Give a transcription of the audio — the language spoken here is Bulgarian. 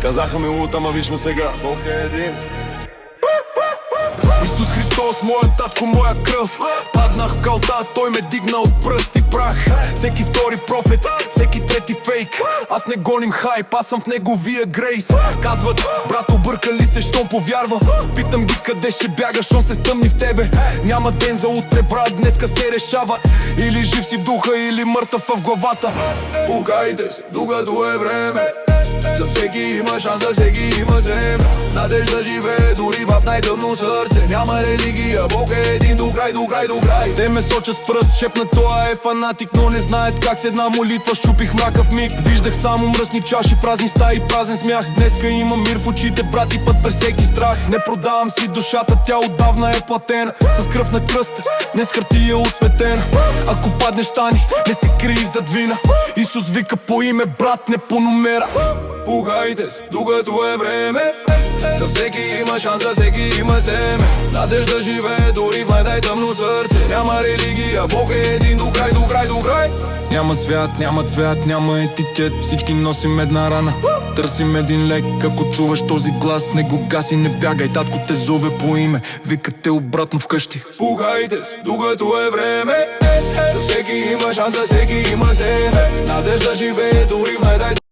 Казаха ми лут, ама виж ме сега. Бог е един. Исус Христос, моя татко, моя кръв. Паднах в калта, той ме дигна от пръст и прах. Всеки втори профет, всеки трети фейк. Аз не гоним хайп, аз съм в неговия грейс. Казват, брат, обърка ли се, щом повярва? Питам ги къде ще бягаш, щом се стъмни в тебе. Няма ден за утре, брат, днеска се решава. Или жив си в духа, или мъртъв в главата. Покайте се, докато е време. За всеки има шанс, за всеки има земя. Надежда живее дори в най-тъмно сърце. Няма религия, Бог е един до край, до край, до край. Те ме сочат с пръст, шепна тоя е фанатик, но не знаят как с една молитва щупих мрака в миг. Виждах само мръсни чаши, празни стаи, празен смях. Днеска има мир в очите, брат, и път през всеки страх. Не продавам си душата, тя отдавна е платена. С кръв на кръста, не с хартия отсветена. Ако паднеш, стани, не се крий зад вина. Исус вика по име, брат, не по номера. Пугайте се, докато е време. За всеки има шанс, за всеки има семе. Надежда живее дори в най-тъмно сърце. Няма религия, Бог е един до край, до край, до край. Няма свят, няма цвят, няма етикет. Всички носим една рана, търсим един лек. Ако чуваш този глас, не го гаси, не бягай. Татко те зове по име, вика те обратно вкъщи. Пугайте се, докато е време. За всеки има шанс, за всеки има семе. Надежда живее дори в най-тъмно